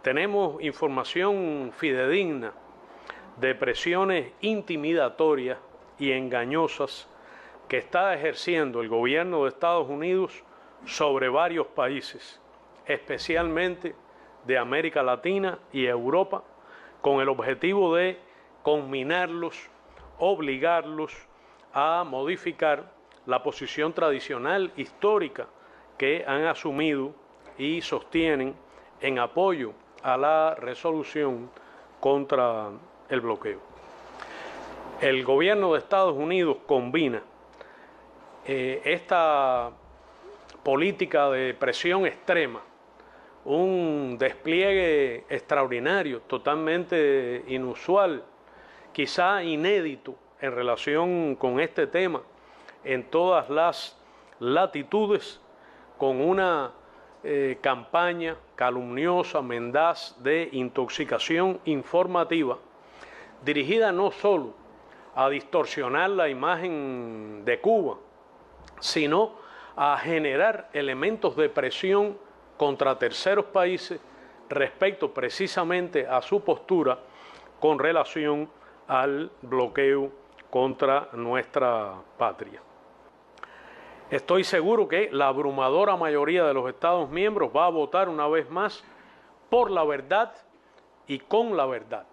tenemos información fidedigna de presiones intimidatorias y engañosas que está ejerciendo el gobierno de Estados Unidos sobre varios países, especialmente de América Latina y Europa, con el objetivo de conminarlos, obligarlos a modificar la posición tradicional histórica que han asumido y sostienen en apoyo a la resolución contra el bloqueo. El gobierno de Estados Unidos combina esta política de presión extrema, un despliegue extraordinario, totalmente inusual, quizá inédito en relación con este tema en todas las latitudes, con una campaña calumniosa, mendaz de intoxicación informativa, dirigida no solo a distorsionar la imagen de Cuba, sino a generar elementos de presión contra terceros países respecto precisamente a su postura con relación al bloqueo contra nuestra patria. Estoy seguro que la abrumadora mayoría de los Estados miembros va a votar una vez más por la verdad y con la verdad,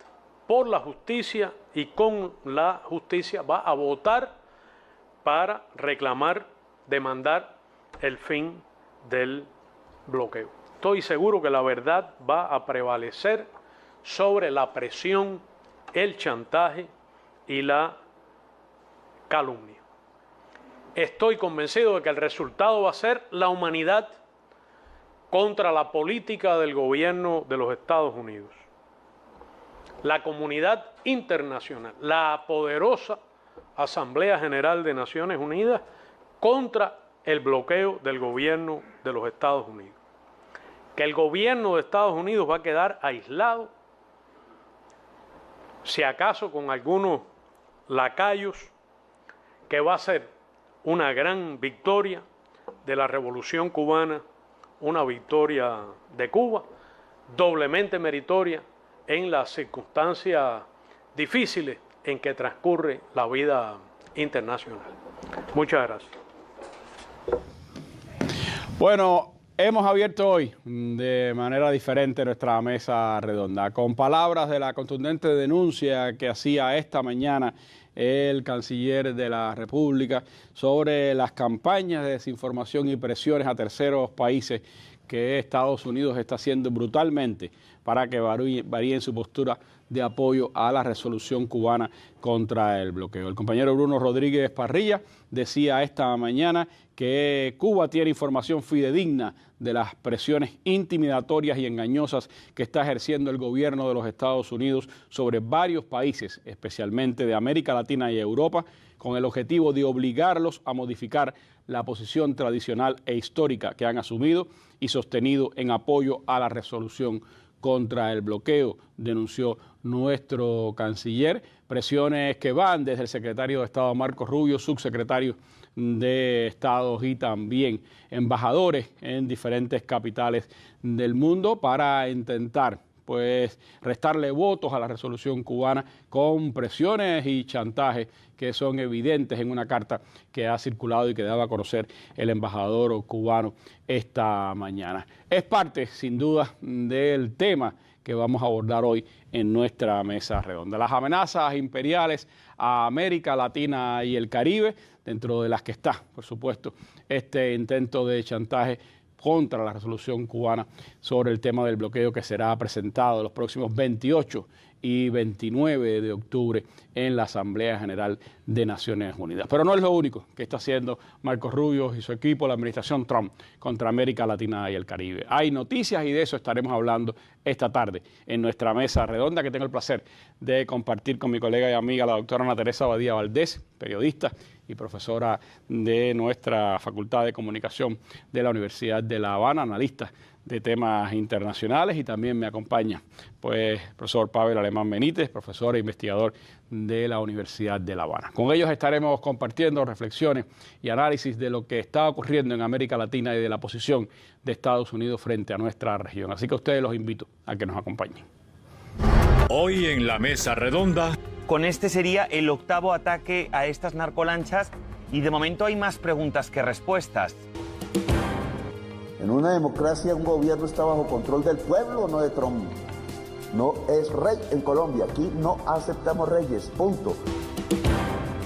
por la justicia y con la justicia, va a votar para reclamar, demandar el fin del bloqueo. Estoy seguro que la verdad va a prevalecer sobre la presión, el chantaje y la calumnia. Estoy convencido de que el resultado va a ser la humanidad contra la política del gobierno de los Estados Unidos. La comunidad internacional, la poderosa Asamblea General de Naciones Unidas contra el bloqueo del gobierno de los Estados Unidos. Que el gobierno de Estados Unidos va a quedar aislado, si acaso con algunos lacayos, que va a ser una gran victoria de la Revolución Cubana, una victoria de Cuba, doblemente meritoria en las circunstancias difíciles en que transcurre la vida internacional. Muchas gracias. Bueno, hemos abierto hoy de manera diferente nuestra mesa redonda, con palabras de la contundente denuncia que hacía esta mañana el canciller de la República sobre las campañas de desinformación y presiones a terceros países que Estados Unidos está haciendo brutalmente para que varíen su postura de apoyo a la resolución cubana contra el bloqueo. El compañero Bruno Rodríguez Parrilla decía esta mañana que Cuba tiene información fidedigna de las presiones intimidatorias y engañosas que está ejerciendo el gobierno de los Estados Unidos sobre varios países, especialmente de América Latina y Europa, con el objetivo de obligarlos a modificar la posición tradicional e histórica que han asumido y sostenido en apoyo a la resolución contra el bloqueo, denunció nuestro canciller. Presiones que van desde el secretario de Estado Marco Rubio, subsecretario de Estado y también embajadores en diferentes capitales del mundo para intentar restarle votos a la resolución cubana con presiones y chantajes que son evidentes en una carta que ha circulado y que daba a conocer el embajador cubano esta mañana. Es parte, sin duda, del tema que vamos a abordar hoy en nuestra mesa redonda. Las amenazas imperiales a América Latina y el Caribe, dentro de las que está, por supuesto, este intento de chantaje contra la resolución cubana sobre el tema del bloqueo que será presentado los próximos 28 y 29 de octubre en la Asamblea General de Naciones Unidas. Pero no es lo único que está haciendo Marco Rubio y su equipo, la administración Trump, contra América Latina y el Caribe. Hay noticias y de eso estaremos hablando esta tarde en nuestra mesa redonda, que tengo el placer de compartir con mi colega y amiga, la doctora Ana Teresa Badía Valdés, periodista y profesora de nuestra Facultad de Comunicación de la Universidad de La Habana, analista de temas internacionales, y también me acompaña pues el profesor Pavel Alemán Benítez, profesor e investigador de la Universidad de La Habana. Con ellos estaremos compartiendo reflexiones y análisis de lo que está ocurriendo en América Latina y de la posición de Estados Unidos frente a nuestra región. Así que a ustedes los invito a que nos acompañen. Hoy en la mesa redonda. Con este sería el 8º ataque a estas narcolanchas y de momento hay más preguntas que respuestas. En una democracia un gobierno está bajo control del pueblo, no de Trump. No es rey en Colombia, aquí no aceptamos reyes, punto.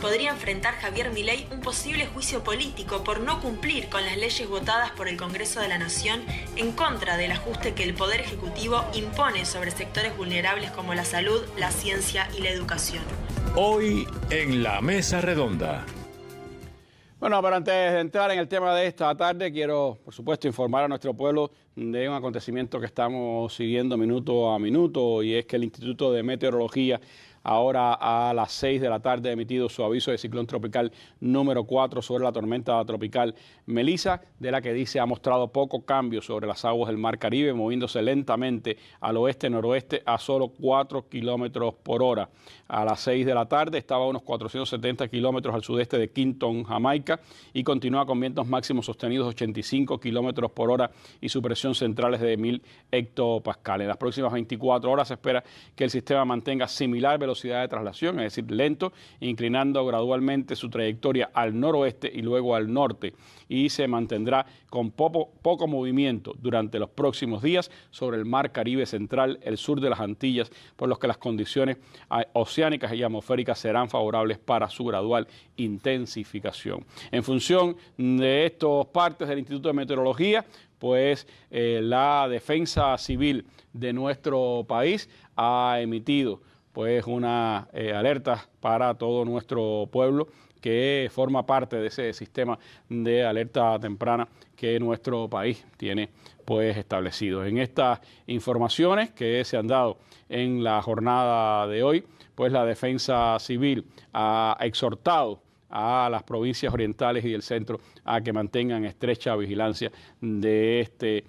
Podría enfrentar Javier Milei un posible juicio político por no cumplir con las leyes votadas por el Congreso de la Nación en contra del ajuste que el Poder Ejecutivo impone sobre sectores vulnerables como la salud, la ciencia y la educación. Hoy en la mesa redonda. Bueno, pero antes de entrar en el tema de esta tarde, quiero, por supuesto, informar a nuestro pueblo de un acontecimiento que estamos siguiendo minuto a minuto, y es que el Instituto de Meteorología ahora a las 6 de la tarde ha emitido su aviso de ciclón tropical número 4 sobre la tormenta tropical Melissa, de la que dice ha mostrado poco cambio sobre las aguas del Mar Caribe, moviéndose lentamente al oeste-noroeste a solo 4 kilómetros por hora. A las 6 de la tarde estaba a unos 470 kilómetros al sudeste de Kingston, Jamaica, y continúa con vientos máximos sostenidos 85 kilómetros por hora y su presión central es de 1000 hectopascales. En las próximas 24 horas se espera que el sistema mantenga similar velocidad de traslación, es decir, lento, inclinando gradualmente su trayectoria al noroeste y luego al norte, y se mantendrá con poco movimiento durante los próximos días sobre el Mar Caribe central, el sur de las Antillas, por lo que las condiciones oceánicas y atmosféricas serán favorables para su gradual intensificación. En función de estos partes del Instituto de Meteorología, pues la Defensa Civil de nuestro país ha emitido pues una alerta para todo nuestro pueblo que forma parte de ese sistema de alerta temprana que nuestro país tiene pues establecido. En estas informaciones que se han dado en la jornada de hoy, pues la Defensa Civil ha exhortado a las provincias orientales y del centro a que mantengan estrecha vigilancia de este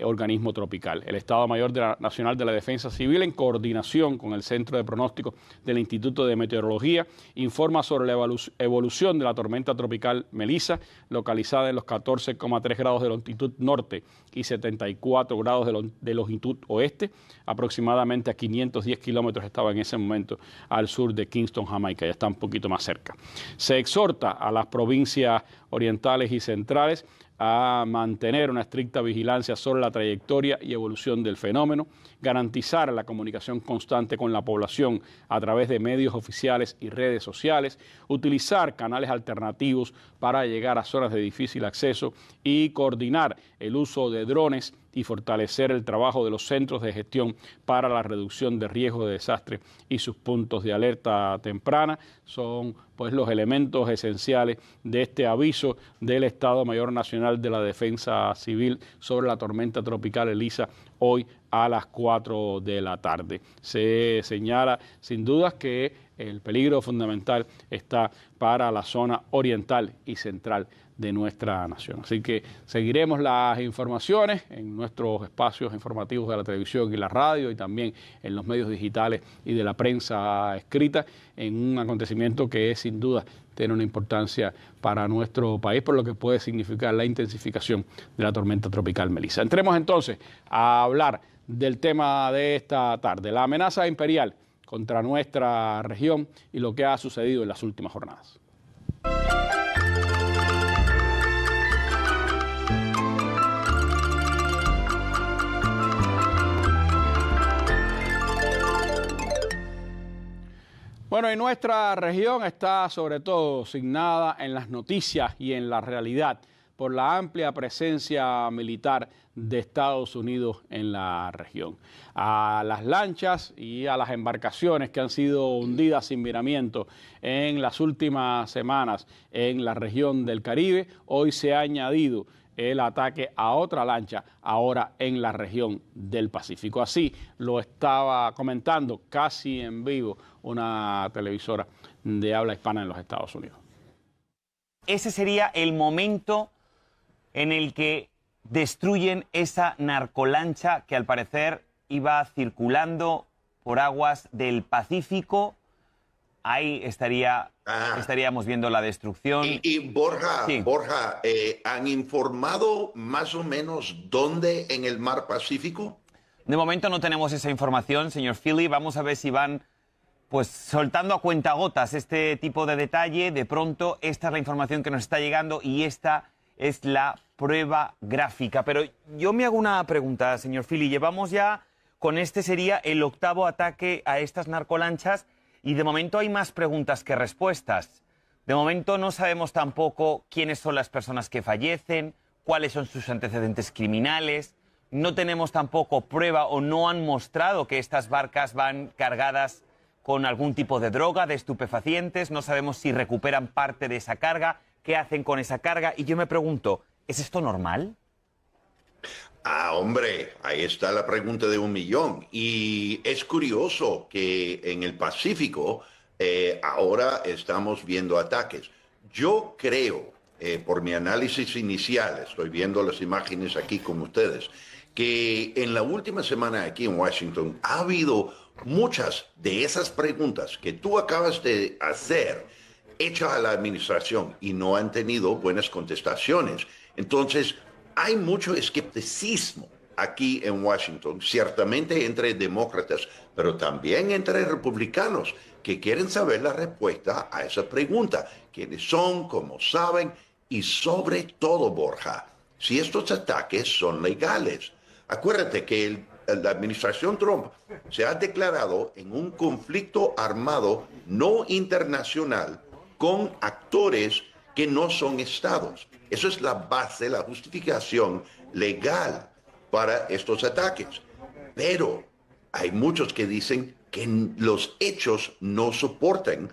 organismo tropical. El Estado Mayor Nacional de la Defensa Civil, en coordinación con el Centro de Pronóstico del Instituto de Meteorología, informa sobre la evolución de la tormenta tropical Melissa, localizada en los 14,3 grados de longitud norte y 74 grados de longitud oeste. Aproximadamente a 510 kilómetros estaba en ese momento al sur de Kingston, Jamaica, ya está un poquito más cerca. Se exhorta a las provincias orientales y centrales a mantener una estricta vigilancia sobre la trayectoria y evolución del fenómeno, garantizar la comunicación constante con la población a través de medios oficiales y redes sociales, utilizar canales alternativos para llegar a zonas de difícil acceso y coordinar el uso de drones y fortalecer el trabajo de los centros de gestión para la reducción de riesgo de desastre y sus puntos de alerta temprana. Son pues los elementos esenciales de este aviso del Estado Mayor Nacional de la Defensa Civil sobre la tormenta tropical Elisa hoy a las 4 de la tarde. Se señala sin dudas que el peligro fundamental está para la zona oriental y central de nuestra nación. Así que seguiremos las informaciones en nuestros espacios informativos de la televisión y la radio, y también en los medios digitales y de la prensa escrita, en un acontecimiento que sin duda tiene una importancia para nuestro país, por lo que puede significar la intensificación de la tormenta tropical Melissa. Entremos entonces a hablar del tema de esta tarde, la amenaza imperial contra nuestra región y lo que ha sucedido en las últimas jornadas. Bueno, y nuestra región está sobre todo signada en las noticias y en la realidad por la amplia presencia militar de Estados Unidos en la región. A las lanchas y a las embarcaciones que han sido hundidas sin miramiento en las últimas semanas en la región del Caribe, hoy se ha añadido el ataque a otra lancha ahora en la región del Pacífico. Así lo estaba comentando casi en vivo una televisora de habla hispana en los Estados Unidos. Ese sería el momento en el que destruyen esa narcolancha que al parecer iba circulando por aguas del Pacífico. Ahí estaríamos viendo la destrucción. Y Borja, Sí. Borja, ¿han informado más o menos dónde en el mar Pacífico? De momento no tenemos esa información, señor Philly. Vamos a ver si van pues soltando a cuentagotas este tipo de detalle. De pronto, esta es la información que nos está llegando y esta es la prueba gráfica. Pero yo me hago una pregunta, señor Philly. Llevamos ya, con este sería el 8º ataque a estas narcolanchas y de momento hay más preguntas que respuestas. De momento no sabemos tampoco quiénes son las personas que fallecen, cuáles son sus antecedentes criminales. No tenemos tampoco prueba o no han mostrado que estas barcas van cargadas con algún tipo de droga, de estupefacientes. No sabemos si recuperan parte de esa carga, qué hacen con esa carga. Y yo me pregunto, ¿es esto normal? Hombre, ahí está la pregunta de 1.000.000. Y es curioso que en el Pacífico ahora estamos viendo ataques. Yo creo, por mi análisis inicial, estoy viendo las imágenes aquí con ustedes, que en la última semana aquí en Washington ha habido muchas de esas preguntas que tú acabas de hacer hechas a la administración y no han tenido buenas contestaciones. Entonces, hay mucho escepticismo aquí en Washington, ciertamente entre demócratas, pero también entre republicanos que quieren saber la respuesta a esa pregunta. ¿Quiénes son? ¿Cómo saben? Y sobre todo, Borja, si estos ataques son legales. Acuérdate que la administración Trump se ha declarado en un conflicto armado no internacional con actores que no son estados. Eso es la base, la justificación legal para estos ataques. Pero hay muchos que dicen que los hechos no soportan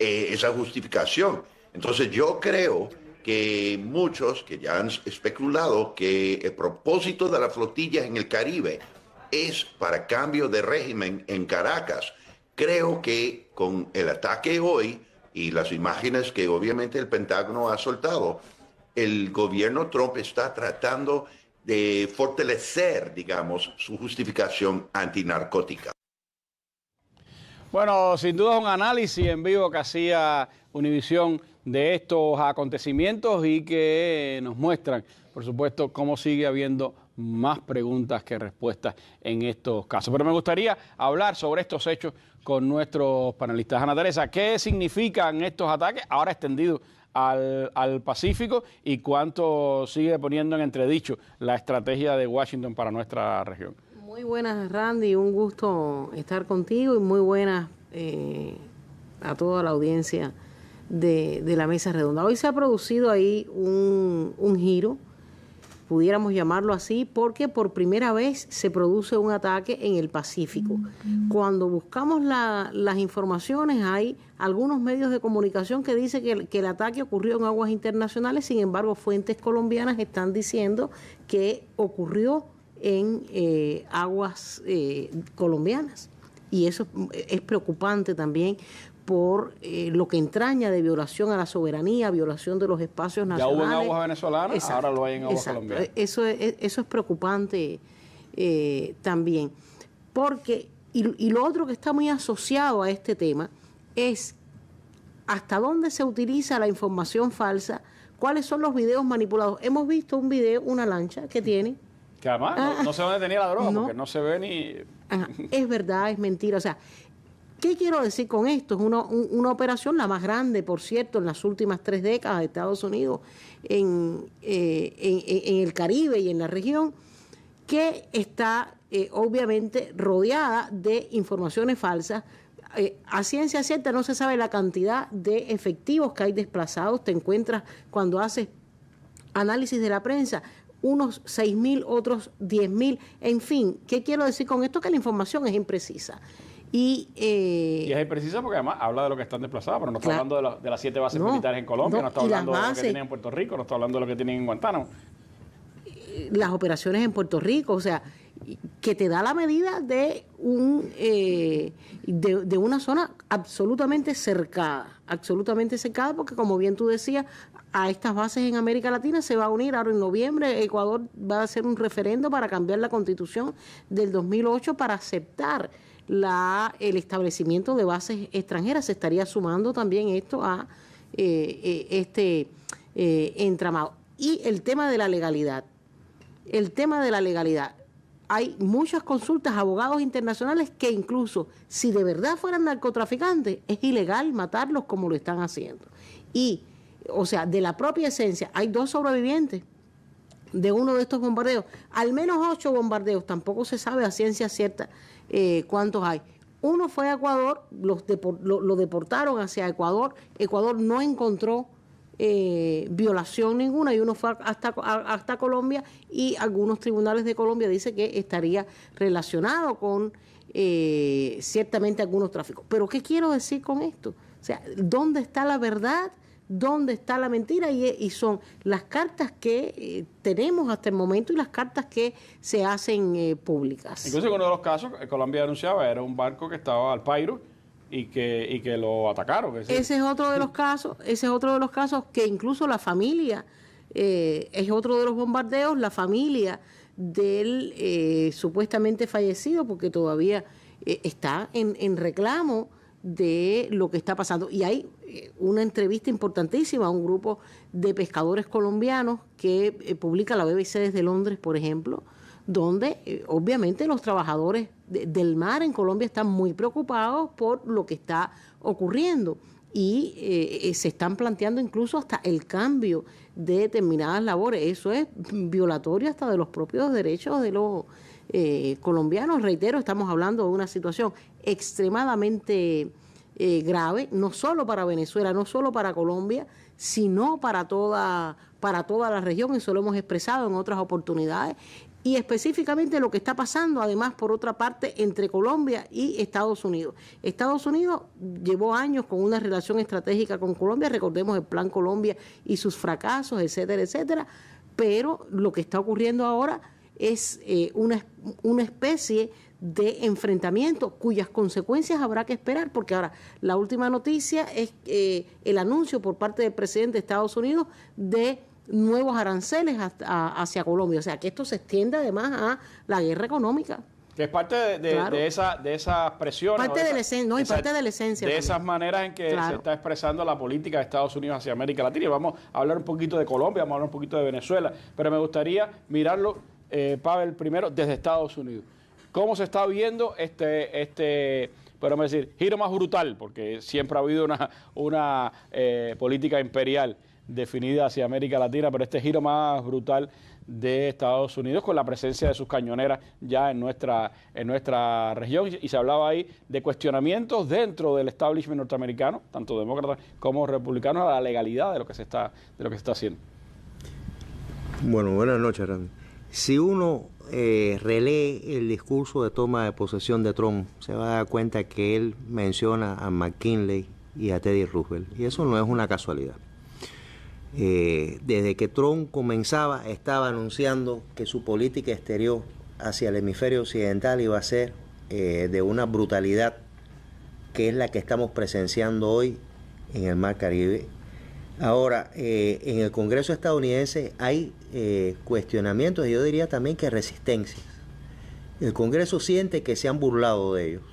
esa justificación. Entonces yo creo que muchos que ya han especulado que el propósito de la flotilla en el Caribe es para cambio de régimen en Caracas. Creo que con el ataque hoy y las imágenes que obviamente el Pentágono ha soltado, el gobierno Trump está tratando de fortalecer, digamos, su justificación antinarcótica. Bueno, sin duda un análisis en vivo que hacía Univisión de estos acontecimientos y que nos muestran, por supuesto, cómo sigue habiendo más preguntas que respuestas en estos casos. Pero me gustaría hablar sobre estos hechos con nuestros panelistas. Ana Teresa, ¿qué significan estos ataques ahora extendidos al Pacífico y cuánto sigue poniendo en entredicho la estrategia de Washington para nuestra región? Muy buenas, Randy, un gusto estar contigo y muy buenas a toda la audiencia de la Mesa Redonda. Hoy se ha producido ahí un giro, pudiéramos llamarlo así, porque por primera vez se produce un ataque en el Pacífico. Cuando buscamos las informaciones, hay algunos medios de comunicación que dicen que el ataque ocurrió en aguas internacionales, sin embargo, fuentes colombianas están diciendo que ocurrió en aguas colombianas. Y eso es preocupante también por lo que entraña de violación a la soberanía, violación de los espacios nacionales. Ya hubo en aguas venezolanas, exacto, ahora lo hay en aguas colombianas. Eso es preocupante también. Porque, y lo otro que está muy asociado a este tema es hasta dónde se utiliza la información falsa, cuáles son los videos manipulados. Hemos visto un video, una lancha que tiene... Que además no sé dónde tenía la droga, porque no se ve ni... Ajá, es verdad, es mentira. O sea, ¿qué quiero decir con esto? Es una operación, la más grande, por cierto, en las últimas 3 décadas de Estados Unidos, en el Caribe y en la región, que está obviamente rodeada de informaciones falsas. A ciencia cierta no se sabe la cantidad de efectivos que hay desplazados. Te encuentras, cuando haces análisis de la prensa, unos 6.000, otros 10.000, en fin. ¿Qué quiero decir con esto? Que la información es imprecisa. Y es imprecisa porque además habla de lo que están desplazados, pero no está hablando de las 7 bases militares en Colombia, no está hablando de lo que tienen en Puerto Rico, no está hablando de lo que tienen en Guantánamo. Las operaciones en Puerto Rico, o sea, que te da la medida de de una zona absolutamente cercada, porque como bien tú decías, a estas bases en América Latina se va a unir ahora en noviembre. Ecuador va a hacer un referendo para cambiar la Constitución del 2008 para aceptar el establecimiento de bases extranjeras. Se estaría sumando también esto a este entramado. Y el tema de la legalidad. Hay muchas consultas a abogados internacionales que incluso si de verdad fueran narcotraficantes, es ilegal matarlos como lo están haciendo. Y, o sea, de la propia esencia, hay 2 sobrevivientes de uno de estos bombardeos, al menos 8 bombardeos, tampoco se sabe a ciencia cierta cuántos hay. Uno fue a Ecuador, lo deportaron hacia Ecuador. Ecuador no encontró violación ninguna, y uno fue hasta Colombia, y algunos tribunales de Colombia dicen que estaría relacionado con ciertamente algunos tráficos. Pero ¿qué quiero decir con esto? O sea, ¿dónde está la verdad? ¿Dónde está la mentira? Y son las cartas que tenemos hasta el momento y las cartas que se hacen públicas. Incluso en uno de los casos, Colombia denunciaba, era un barco que estaba al pairo y que lo atacaron. Ese es otro de los casos, que incluso la familia, es otro de los bombardeos, la familia del supuestamente fallecido, porque todavía está en reclamo de lo que está pasando. Y hay una entrevista importantísima a un grupo de pescadores colombianos que publica la BBC desde Londres, por ejemplo, donde obviamente los trabajadores del mar en Colombia están muy preocupados por lo que está ocurriendo, y se están planteando incluso hasta el cambio de determinadas labores. Eso es violatorio hasta de los propios derechos de los colombianos. Reitero, estamos hablando de una situación extremadamente grave, no solo para Venezuela, no solo para Colombia, sino para toda la región. Eso lo hemos expresado en otras oportunidades. Y específicamente lo que está pasando, además, por otra parte, entre Colombia y Estados Unidos. Estados Unidos llevó años con una relación estratégica con Colombia, recordemos el Plan Colombia y sus fracasos, etcétera, etcétera, pero lo que está ocurriendo ahora es una especie de enfrentamiento cuyas consecuencias habrá que esperar, porque ahora la última noticia es el anuncio por parte del presidente de Estados Unidos de nuevos aranceles hacia Colombia, o sea que esto se extiende además a la guerra económica. Que es parte de esas presiones. Parte de la esencia. De esas maneras en que se está expresando la política de Estados Unidos hacia América Latina. Y vamos a hablar un poquito de Colombia, vamos a hablar un poquito de Venezuela, pero me gustaría mirarlo, Pavel, primero desde Estados Unidos. ¿Cómo se está viendo podemos decir, giro más brutal? Porque siempre ha habido una política imperial definida hacia América Latina, pero este giro más brutal de Estados Unidos con la presencia de sus cañoneras ya en nuestra región, y se hablaba ahí de cuestionamientos dentro del establishment norteamericano, tanto demócratas como republicanos, a la legalidad de lo que se está haciendo. Bueno, buenas noches, Randy. Si uno relee el discurso de toma de posesión de Trump, se va a dar cuenta que él menciona a McKinley y a Teddy Roosevelt, y eso no es una casualidad. Desde que Trump comenzaba, estaba anunciando que su política exterior hacia el hemisferio occidental iba a ser de una brutalidad que es la que estamos presenciando hoy en el Mar Caribe. Ahora, en el Congreso estadounidense hay cuestionamientos, y yo diría también que resistencias. El Congreso siente que se han burlado de ellos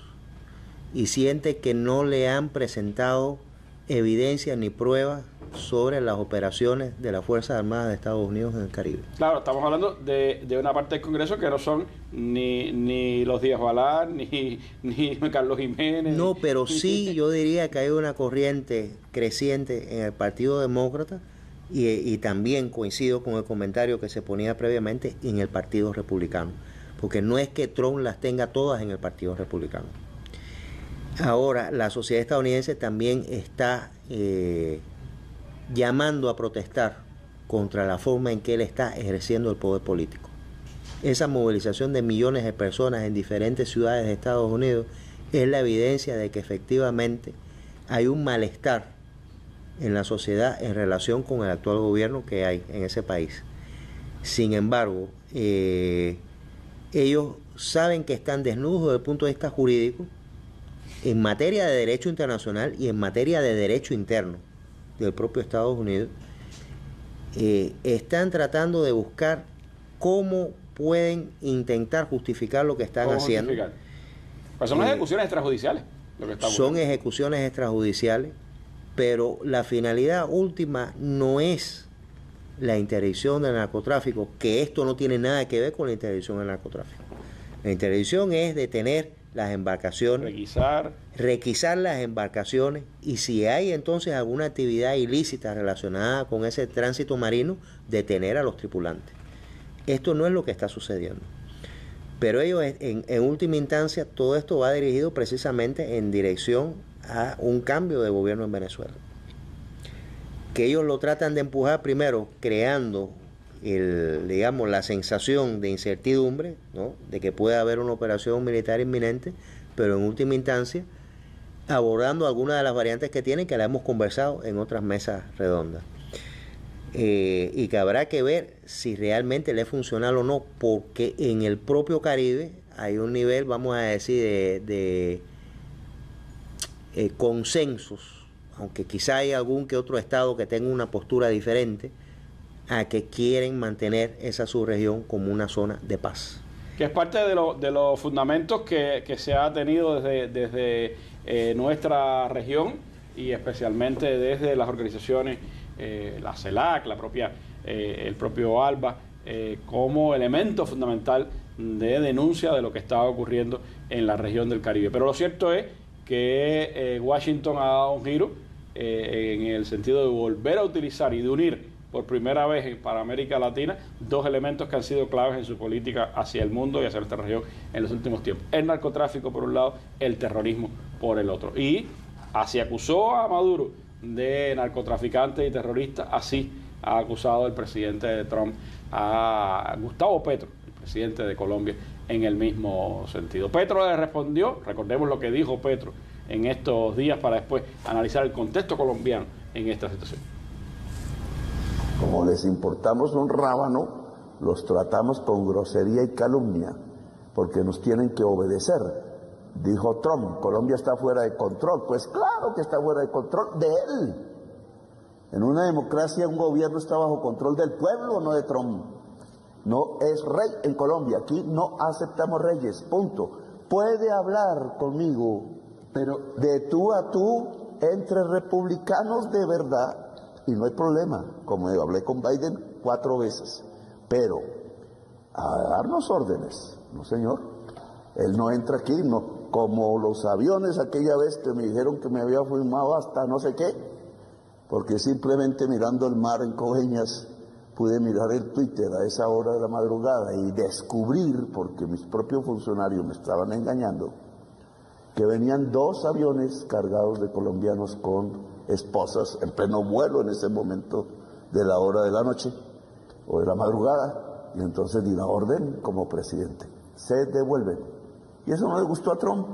y siente que no le han presentado evidencia ni pruebas sobre las operaciones de las Fuerzas Armadas de Estados Unidos en el Caribe. Claro, estamos hablando de una parte del Congreso que no son ni los Díaz Balart, ni Carlos Jiménez. No, pero sí yo diría que hay una corriente creciente en el Partido Demócrata, y también coincido con el comentario que se ponía previamente en el Partido Republicano, porque no es que Trump las tenga todas en el Partido Republicano. Ahora, la sociedad estadounidense también está llamando a protestar contra la forma en que él está ejerciendo el poder político. Esa movilización de millones de personas en diferentes ciudades de Estados Unidos es la evidencia de que efectivamente hay un malestar en la sociedad en relación con el actual gobierno que hay en ese país. Sin embargo, ellos saben que están desnudos desde el punto de vista jurídico en materia de derecho internacional y en materia de derecho interno del propio Estados Unidos. Están tratando de buscar cómo pueden intentar justificar lo que están haciendo. Pues son ejecuciones extrajudiciales. Son ejecuciones extrajudiciales, pero la finalidad última no es la interdicción del narcotráfico, que esto no tiene nada que ver con la interdicción del narcotráfico. La interdicción es detener las embarcaciones, requisar las embarcaciones, y si hay entonces alguna actividad ilícita relacionada con ese tránsito marino, detener a los tripulantes. Esto no es lo que está sucediendo. Pero ellos, en última instancia, todo esto va dirigido precisamente en dirección a un cambio de gobierno en Venezuela. Que ellos lo tratan de empujar primero creando la sensación de incertidumbre, ¿no?, de que puede haber una operación militar inminente, pero en última instancia abordando algunas de las variantes que tienen, que la hemos conversado en otras mesas redondas. Y que habrá que ver si realmente le es funcional o no, porque en el propio Caribe hay un nivel, vamos a decir, de consensos, aunque quizá hay algún que otro estado que tenga una postura diferente, a que quieren mantener esa subregión como una zona de paz. Que es parte de los fundamentos que se ha tenido desde nuestra región, y especialmente desde las organizaciones, la CELAC, el propio ALBA, como elemento fundamental de denuncia de lo que estaba ocurriendo en la región del Caribe. Pero lo cierto es que Washington ha dado un giro en el sentido de volver a utilizar y de unir por primera vez para América Latina dos elementos que han sido claves en su política hacia el mundo y hacia nuestra región en los últimos tiempos: el narcotráfico por un lado, el terrorismo por el otro. Y así acusó a Maduro de narcotraficante y terrorista, así ha acusado el presidente de Trump a Gustavo Petro, el presidente de Colombia, en el mismo sentido. Petro le respondió, recordemos lo que dijo Petro en estos días para después analizar el contexto colombiano en esta situación. Como les importamos un rábano, los tratamos con grosería y calumnia, porque nos tienen que obedecer. Dijo Trump, Colombia está fuera de control. Pues claro que está fuera de control de él. En una democracia un gobierno está bajo control del pueblo, no de Trump. No es rey en Colombia, aquí no aceptamos reyes, punto. Puede hablar conmigo, pero de tú a tú, entre republicanos de verdad, y no hay problema, como hablé con Biden 4 veces, pero a darnos órdenes, no señor, él no entra aquí, no, como los aviones aquella vez que me dijeron que me había fumado hasta no sé qué, porque simplemente mirando el mar en Coveñas pude mirar el Twitter a esa hora de la madrugada y descubrir, porque mis propios funcionarios me estaban engañando, que venían 2 aviones cargados de colombianos con esposas en pleno vuelo en ese momento de la hora de la noche o de la madrugada, y entonces di la orden como presidente, se devuelven. Y eso no le gustó a Trump,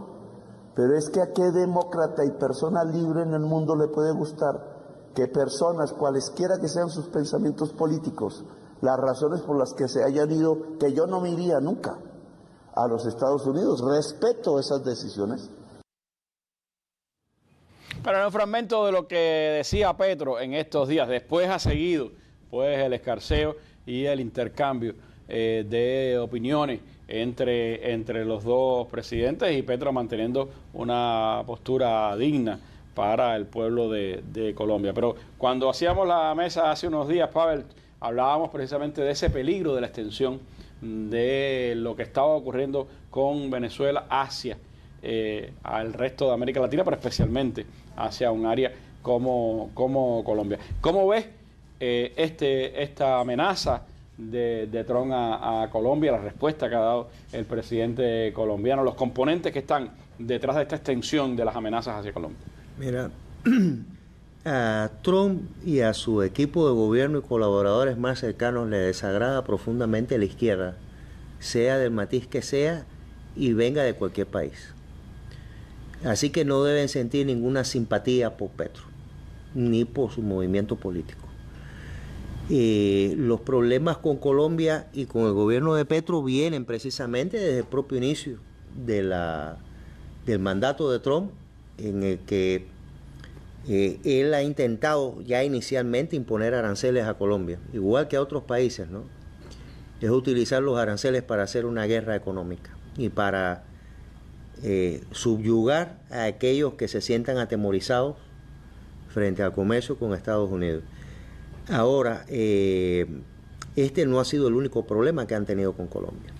pero es que a qué demócrata y persona libre en el mundo le puede gustar que personas, cualesquiera que sean sus pensamientos políticos, las razones por las que se hayan ido, que yo no me iría nunca a los Estados Unidos, respeto esas decisiones. Pero en un fragmento de lo que decía Petro en estos días, después ha seguido pues el escarceo y el intercambio de opiniones entre los dos presidentes, y Petro manteniendo una postura digna para el pueblo de Colombia. Pero cuando hacíamos la mesa hace unos días, Pavel, hablábamos precisamente de ese peligro de la extensión de lo que estaba ocurriendo con Venezuela hacia al resto de América Latina, pero especialmente hacia un área como Colombia. ¿Cómo ves esta amenaza de Trump a Colombia, la respuesta que ha dado el presidente colombiano, los componentes que están detrás de esta extensión de las amenazas hacia Colombia? Mira, a Trump y a su equipo de gobierno y colaboradores más cercanos le desagrada profundamente la izquierda, sea del matiz que sea y venga de cualquier país. Así que no deben sentir ninguna simpatía por Petro, ni por su movimiento político. Los problemas con Colombia y con el gobierno de Petro vienen precisamente desde el propio inicio del mandato de Trump, en el que él ha intentado ya inicialmente imponer aranceles a Colombia, igual que a otros países, ¿no? Es utilizar los aranceles para hacer una guerra económica y para subyugar a aquellos que se sientan atemorizados frente al comercio con Estados Unidos. Ahora, este no ha sido el único problema que han tenido con Colombia.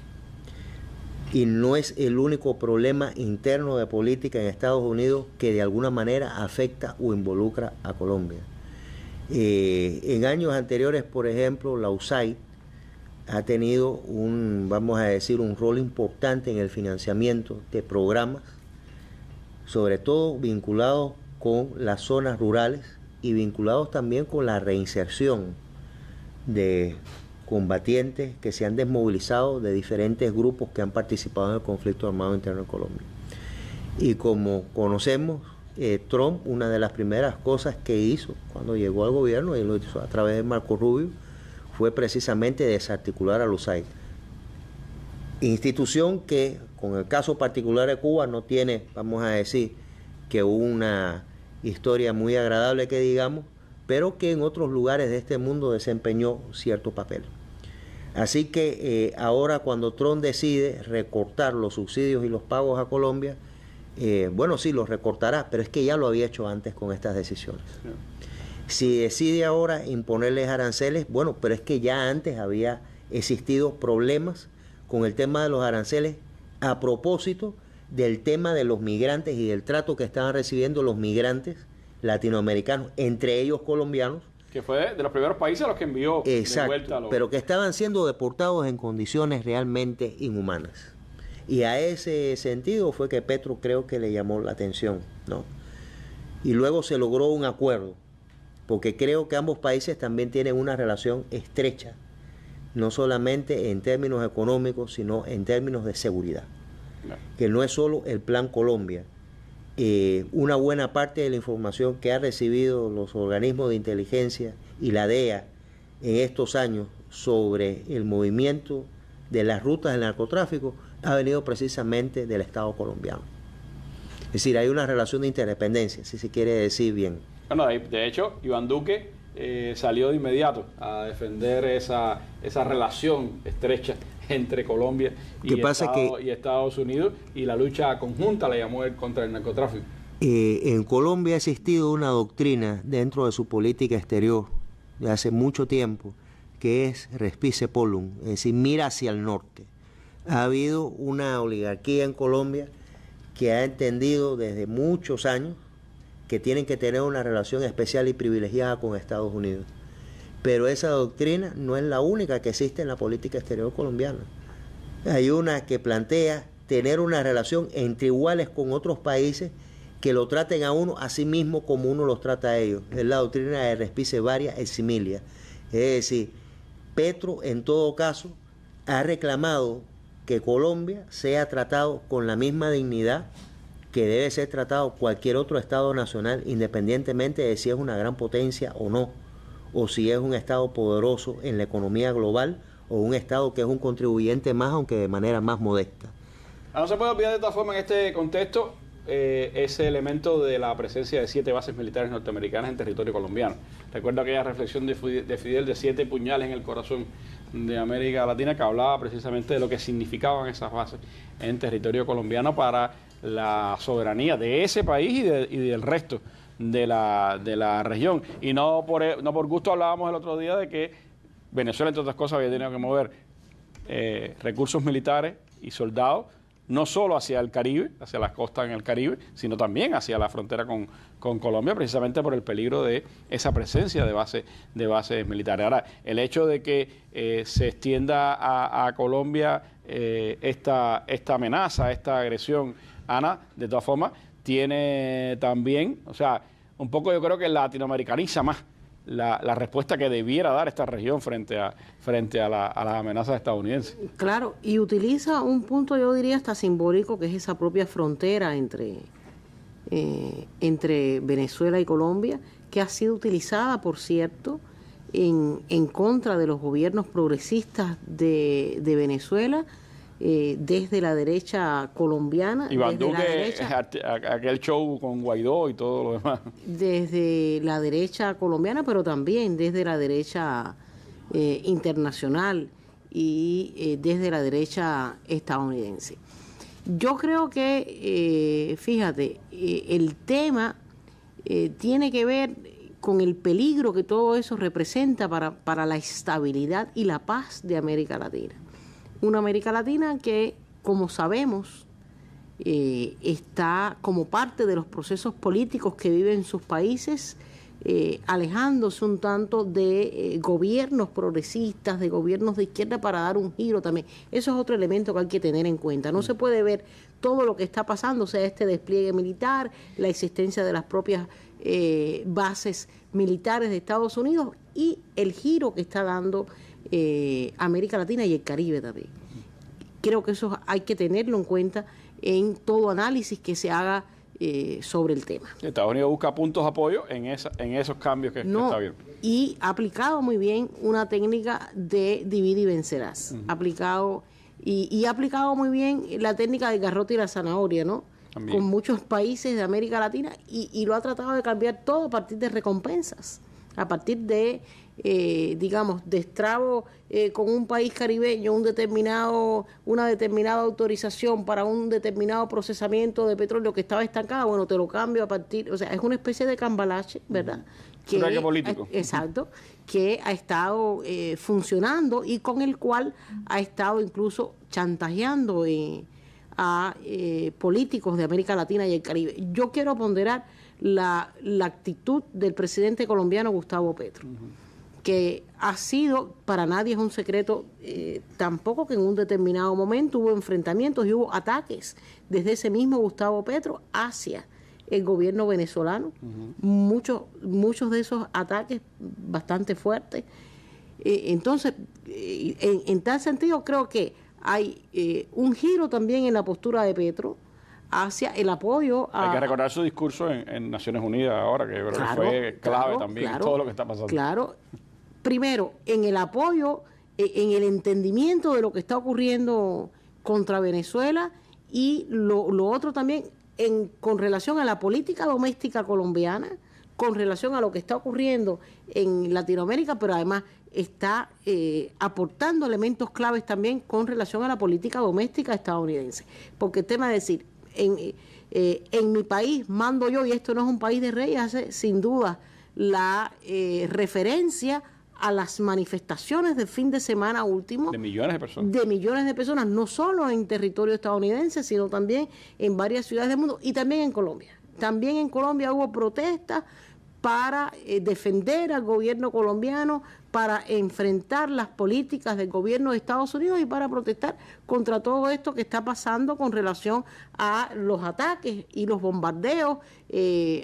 Y no es el único problema interno de política en Estados Unidos que de alguna manera afecta o involucra a Colombia. En años anteriores, por ejemplo, la USAID ha tenido vamos a decir, un rol importante en el financiamiento de programas, sobre todo vinculados con las zonas rurales y vinculados también con la reinserción de combatientes que se han desmovilizado de diferentes grupos que han participado en el conflicto armado interno en Colombia. Y como conocemos, Trump, una de las primeras cosas que hizo cuando llegó al gobierno, y lo hizo a través de Marco Rubio, fue precisamente desarticular a la USAID. Institución que, con el caso particular de Cuba, no tiene, vamos a decir, que una historia muy agradable que digamos, pero que en otros lugares de este mundo desempeñó cierto papel. Así que ahora cuando Trump decide recortar los subsidios y los pagos a Colombia, bueno, sí, los recortará, pero es que ya lo había hecho antes con estas decisiones. Si decide ahora imponerles aranceles, bueno, pero es que ya antes había existido problemas con el tema de los aranceles a propósito del tema de los migrantes y del trato que estaban recibiendo los migrantes latinoamericanos, entre ellos colombianos. Que fue de los primeros países a los que envió. Exacto, de vuelta a los... pero que estaban siendo deportados en condiciones realmente inhumanas. Y a ese sentido fue que Petro creo que le llamó la atención, ¿no? Y luego se logró un acuerdo, porque creo que ambos países también tienen una relación estrecha, no solamente en términos económicos, sino en términos de seguridad. No. Que no es solo el Plan Colombia. Una buena parte de la información que han recibido los organismos de inteligencia y la DEA en estos años sobre el movimiento de las rutas del narcotráfico ha venido precisamente del Estado colombiano. Es decir, hay una relación de interdependencia, si se quiere decir bien. Bueno, de hecho, Iván Duque salió de inmediato a defender esa relación estrecha entre Colombia y Estados Unidos, y la lucha conjunta, la llamó él, contra el narcotráfico. En Colombia ha existido una doctrina dentro de su política exterior de hace mucho tiempo, que es respice polum, es decir, mira hacia el norte. Ha habido una oligarquía en Colombia que ha entendido desde muchos años que tienen que tener una relación especial y privilegiada con Estados Unidos. Pero esa doctrina no es la única que existe en la política exterior colombiana. Hay una que plantea tener una relación entre iguales con otros países que lo traten a uno a sí mismo como uno los trata a ellos. Es la doctrina de respice varia et similia. Es decir, Petro en todo caso ha reclamado que Colombia sea tratado con la misma dignidad que debe ser tratado cualquier otro Estado nacional, independientemente de si es una gran potencia o no, o si es un Estado poderoso en la economía global, o un Estado que es un contribuyente más, aunque de manera más modesta. No se puede olvidar de todas formas en este contexto ese elemento de la presencia de 7 bases militares norteamericanas en territorio colombiano. Recuerdo aquella reflexión de Fidel de 7 puñales en el corazón de América Latina, que hablaba precisamente de lo que significaban esas bases en territorio colombiano para la soberanía de ese país y del resto de la región. Y no por gusto hablábamos el otro día de que Venezuela, entre otras cosas, había tenido que mover recursos militares y soldados, no solo hacia el Caribe, hacia las costas en el Caribe, sino también hacia la frontera con Colombia, precisamente por el peligro de esa presencia de bases militares. Ahora, el hecho de que se extienda a Colombia esta amenaza, esta agresión, Ana, de todas formas, tiene también, o sea, un poco yo creo que latinoamericaniza más la respuesta que debiera dar esta región frente a las amenazas estadounidenses. Claro, y utiliza un punto, yo diría, hasta simbólico, que es esa propia frontera entre Venezuela y Colombia, que ha sido utilizada, por cierto, en contra de los gobiernos progresistas de Venezuela, desde la derecha colombiana, Iván desde Duque, la derecha, aquel show con Guaidó y todo lo demás. Desde la derecha colombiana, pero también desde la derecha internacional y desde la derecha estadounidense. Yo creo que, fíjate, el tema tiene que ver con el peligro que todo eso representa para la estabilidad y la paz de América Latina. Una América Latina que, como sabemos, está como parte de los procesos políticos que viven sus países, alejándose un tanto de gobiernos progresistas, de gobiernos de izquierda, para dar un giro también. Eso es otro elemento que hay que tener en cuenta. No se puede ver todo lo que está pasando, o sea, este despliegue militar, la existencia de las propias bases militares de Estados Unidos y el giro que está dando América Latina y el Caribe también. Creo que eso hay que tenerlo en cuenta en todo análisis que se haga sobre el tema. Estados Unidos busca puntos de apoyo en esos cambios que está viendo. Y ha aplicado muy bien una técnica de divide y vencerás. Ha aplicado muy bien la técnica del garrote y la zanahoria, ¿no? También. Con muchos países de América Latina y lo ha tratado de cambiar todo a partir de recompensas, a partir de digamos, destrabo con un país caribeño una determinada autorización para un determinado procesamiento de petróleo que estaba estancado, bueno, te lo cambio a partir, o sea, es una especie de cambalache, ¿verdad? Que político. Exacto, que ha estado funcionando y con el cual ha estado incluso chantajeando a políticos de América Latina y el Caribe. Yo quiero ponderar la actitud del presidente colombiano Gustavo Petro, que ha sido, para nadie es un secreto tampoco, que en un determinado momento hubo enfrentamientos y hubo ataques desde ese mismo Gustavo Petro hacia el gobierno venezolano, muchos de esos ataques bastante fuertes. Entonces, en tal sentido creo que hay un giro también en la postura de Petro hacia el apoyo a... Hay que recordar su discurso en Naciones Unidas ahora, que creo que fue clave también en todo lo que está pasando. Claro. Primero, en el apoyo, en el entendimiento de lo que está ocurriendo contra Venezuela y lo otro también con relación a la política doméstica colombiana, con relación a lo que está ocurriendo en Latinoamérica, pero además está aportando elementos claves también con relación a la política doméstica estadounidense. Porque el tema de decir, en mi país mando yo y esto no es un país de reyes, hace sin duda la referencia a las manifestaciones del fin de semana último de millones de personas. De millones de personas, no solo en territorio estadounidense, sino también en varias ciudades del mundo y también en Colombia. También en Colombia hubo protestas para defender al gobierno colombiano, para enfrentar las políticas del gobierno de Estados Unidos y para protestar contra todo esto que está pasando con relación a los ataques y los bombardeos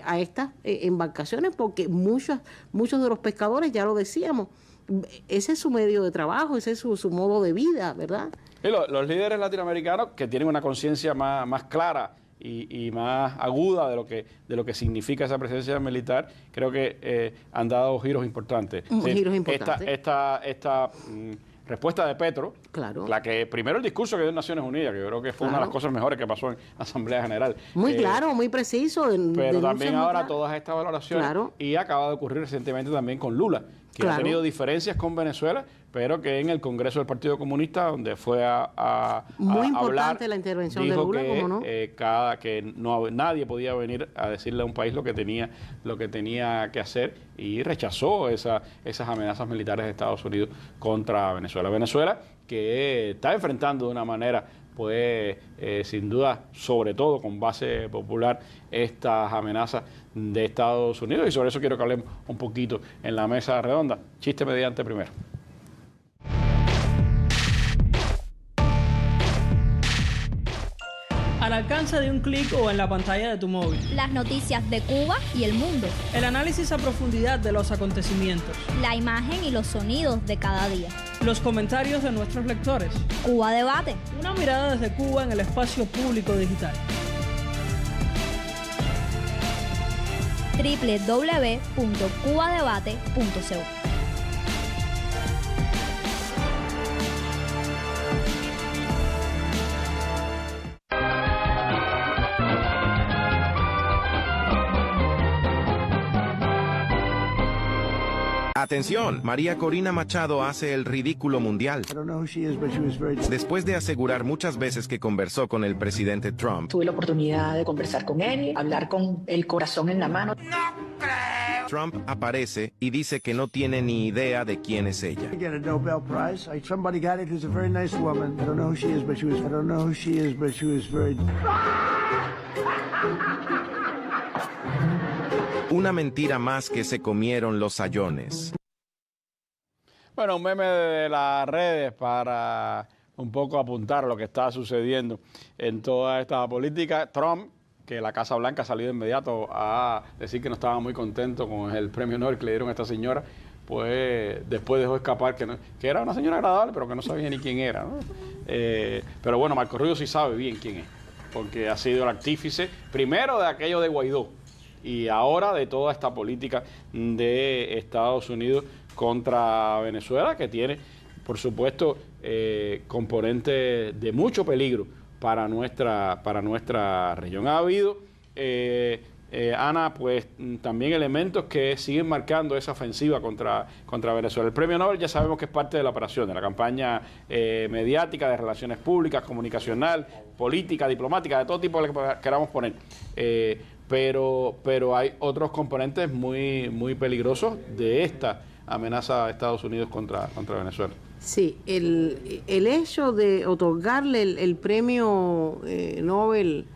a estas embarcaciones, porque muchos de los pescadores, ya lo decíamos, ese es su medio de trabajo, ese es su modo de vida, ¿verdad? Y los líderes latinoamericanos que tienen una conciencia más clara y más aguda de lo que significa esa presencia militar, creo que han dado giros importantes. Giros importantes. Esta respuesta de Petro, claro, la que primero el discurso que dio en Naciones Unidas, que yo creo que fue una de las cosas mejores que pasó en Asamblea General. Muy claro, muy preciso. Pero también ahora todas estas valoraciones, y acaba de ocurrir recientemente también con Lula, que ha tenido diferencias con Venezuela, pero que en el Congreso del Partido Comunista, donde fue a muy importante hablar, la intervención de Lula, que, ¿cómo no? Que nadie podía venir a decirle a un país lo que tenía que hacer, y rechazó esas amenazas militares de Estados Unidos contra Venezuela. Venezuela, que está enfrentando de una manera, pues sin duda, sobre todo con base popular, estas amenazas de Estados Unidos, y sobre eso quiero que hablemos un poquito en la mesa redonda. Chiste mediante primero. Al alcance de un clic o en la pantalla de tu móvil. Las noticias de Cuba y el mundo. El análisis a profundidad de los acontecimientos. La imagen y los sonidos de cada día. Los comentarios de nuestros lectores. Cuba Debate. Una mirada desde Cuba en el espacio público digital. www.cubadebate.co. Atención, María Corina Machado hace el ridículo mundial. Después de asegurar muchas veces que conversó con el presidente Trump, tuve la oportunidad de conversar con él, hablar con el corazón en la mano. Trump aparece y dice que no tiene ni idea de quién es ella. Una mentira más que se comieron los sayones. Bueno, un meme de las redes para un poco apuntar lo que está sucediendo en toda esta política. Trump, que la Casa Blanca ha salido de inmediato a decir que no estaba muy contento con el premio Nobel que le dieron a esta señora, pues después dejó escapar que era una señora agradable, pero que no sabía ni quién era, ¿no? Pero bueno, Marco Rubio sí sabe bien quién es, porque ha sido el artífice primero de aquello de Guaidó y ahora de toda esta política de Estados Unidos contra Venezuela, que tiene, por supuesto, componentes de mucho peligro para nuestra región. Ha habido, Ana, pues también elementos que siguen marcando esa ofensiva contra Venezuela. El premio Nobel ya sabemos que es parte de la operación, de la campaña mediática, de relaciones públicas, comunicacional, política, diplomática, de todo tipo que queramos poner. Pero hay otros componentes muy, muy peligrosos de esta amenaza de Estados Unidos contra Venezuela. Sí, el hecho de otorgarle el premio Nobel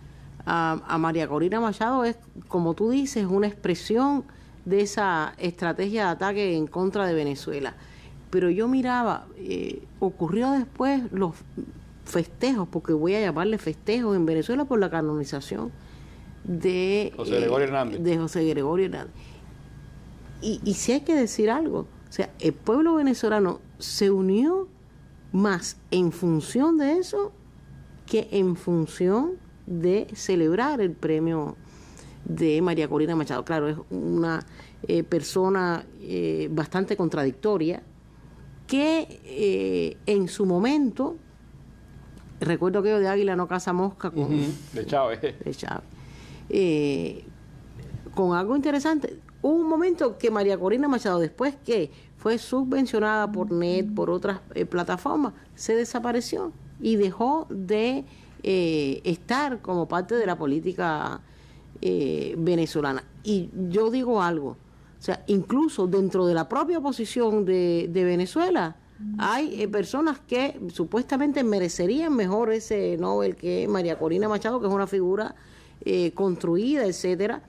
a María Corina Machado es, como tú dices, una expresión de esa estrategia de ataque en contra de Venezuela. Pero yo miraba, ocurrió después los festejos, porque voy a llamarle festejos en Venezuela por la canonización de José Gregorio Hernández. Y si hay que decir algo, o sea, el pueblo venezolano se unió más en función de eso que en función de celebrar el premio de María Corina Machado. Claro, es una persona bastante contradictoria que en su momento, recuerdo aquello de Águila no caza mosca de Chávez. Con algo interesante. Hubo un momento que María Corina Machado, después que fue subvencionada por NET, por otras plataformas, se desapareció y dejó de estar como parte de la política venezolana. Y yo digo algo, o sea, incluso dentro de la propia oposición de Venezuela, hay personas que supuestamente merecerían mejor ese Nobel que María Corina Machado, que es una figura construida, etcétera.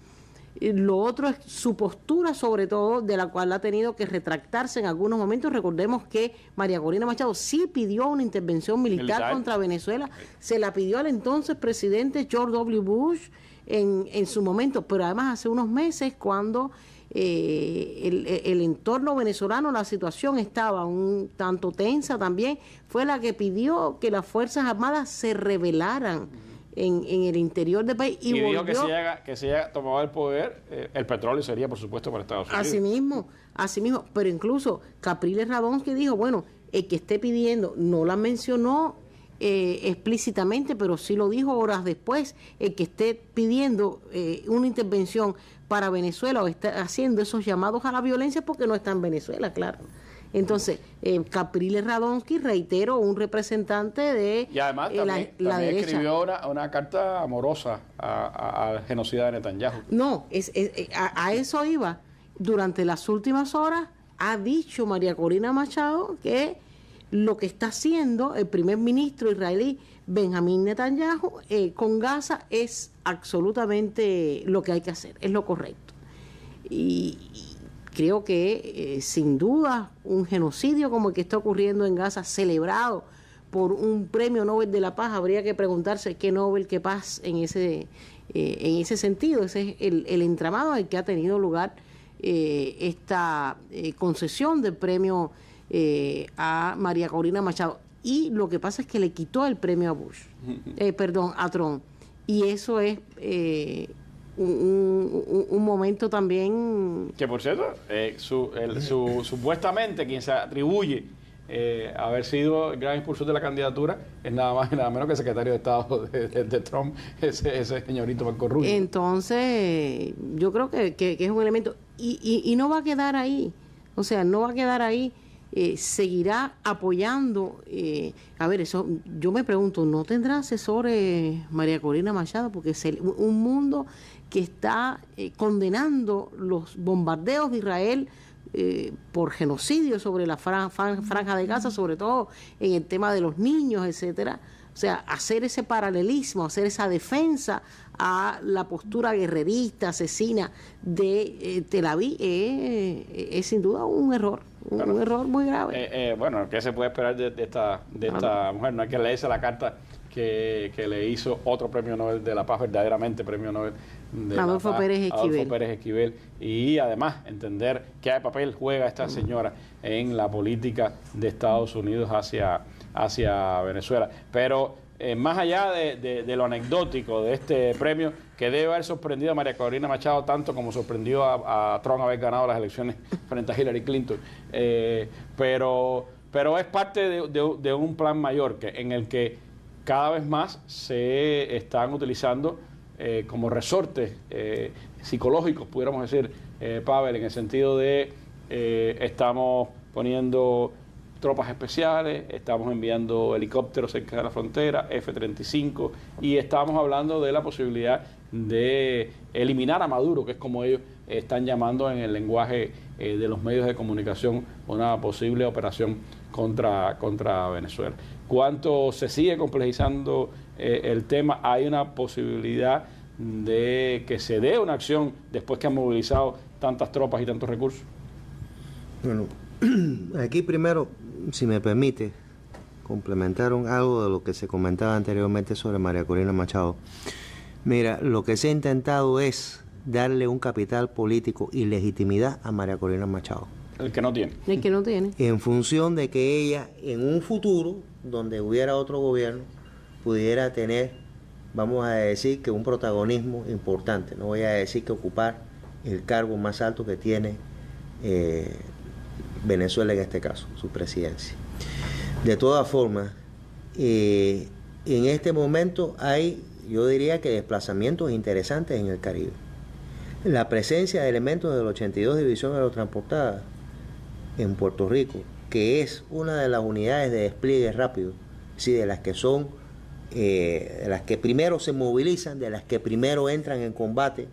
Lo otro es su postura, sobre todo, de la cual ha tenido que retractarse en algunos momentos. Recordemos que María Corina Machado sí pidió una intervención militar contra Venezuela, se la pidió al entonces presidente George W. Bush en su momento, pero además hace unos meses, cuando el entorno venezolano, la situación estaba un tanto tensa también, fue la que pidió que las Fuerzas Armadas se rebelaran en el interior del país y dijo volvió, que si ella tomaba el poder, el petróleo sería, por supuesto, para Estados Unidos. Así mismo, pero incluso Capriles Radonsky dijo, bueno, el que esté pidiendo, no la mencionó explícitamente, pero sí lo dijo horas después, el que esté pidiendo una intervención para Venezuela o está haciendo esos llamados a la violencia porque no está en Venezuela, claro. Entonces, Capriles Radonsky, reitero, un representante de y además, también derecha. Escribió una carta amorosa al genocida de Netanyahu. No, a eso iba. Durante las últimas horas ha dicho María Corina Machado que lo que está haciendo el primer ministro israelí Benjamín Netanyahu con Gaza es absolutamente lo que hay que hacer, es lo correcto. Y creo que sin duda un genocidio como el que está ocurriendo en Gaza, celebrado por un premio Nobel de la Paz, habría que preguntarse qué Nobel, qué paz en ese sentido. Ese es el entramado en el que ha tenido lugar esta concesión del premio a María Corina Machado. Y lo que pasa es que le quitó el premio a Bush, a Trump. Y eso es un momento también... Que por cierto, supuestamente quien se atribuye haber sido el gran impulsor de la candidatura es nada más y nada menos que el secretario de Estado de Trump, ese señorito Marco Rubio. Entonces, yo creo que es un elemento... Y no va a quedar ahí. O O sea, no va a quedar ahí, seguirá apoyando. A ver, eso yo me pregunto, ¿no tendrá asesores María Corina Machado? Porque es un mundo que está condenando los bombardeos de Israel por genocidio sobre la franja de Gaza, sobre todo en el tema de los niños, etcétera. O sea, hacer ese paralelismo, hacer esa defensa a la postura guerrerista, asesina de Tel Aviv, es sin duda un error, un error muy grave. Bueno, ¿qué se puede esperar de esta mujer? No hay que leerse la carta que le hizo otro premio Nobel de la Paz, verdaderamente premio Nobel de Adolfo la Paz, Pérez Esquivel. Adolfo Pérez Esquivel, y además entender qué papel juega esta señora en la política de Estados Unidos hacia Venezuela. Pero más allá de lo anecdótico de este premio, que debe haber sorprendido a María Corina Machado tanto como sorprendió a Trump haber ganado las elecciones frente a Hillary Clinton, pero es parte de un plan mayor en el que cada vez más se están utilizando como resortes psicológicos, pudiéramos decir, Pavel, en el sentido de estamos poniendo tropas especiales, estamos enviando helicópteros cerca de la frontera, F-35, y estamos hablando de la posibilidad de eliminar a Maduro, que es como ellos están llamando en el lenguaje de los medios de comunicación una posible operación contra Venezuela. ¿Cuánto se sigue complejizando el tema? Hay una posibilidad de que se dé una acción después que han movilizado tantas tropas y tantos recursos. Bueno, aquí primero, si me permite, complementaron algo de lo que se comentaba anteriormente sobre María Corina Machado. Mira, lo que se ha intentado es darle un capital político y legitimidad a María Corina Machado. El que no tiene. El que no tiene. En función de que ella, en un futuro, donde hubiera otro gobierno, pudiera tener, vamos a decir, que un protagonismo importante. No voy a decir que ocupar el cargo más alto que tiene Venezuela en este caso, su presidencia. De todas formas, en este momento hay, yo diría que desplazamientos interesantes en el Caribe. La presencia de elementos de la 82 División Aerotransportada en Puerto Rico, que es una de las unidades de despliegue rápido, ¿sí? De las que son, de las que primero se movilizan, de las que primero entran en combate,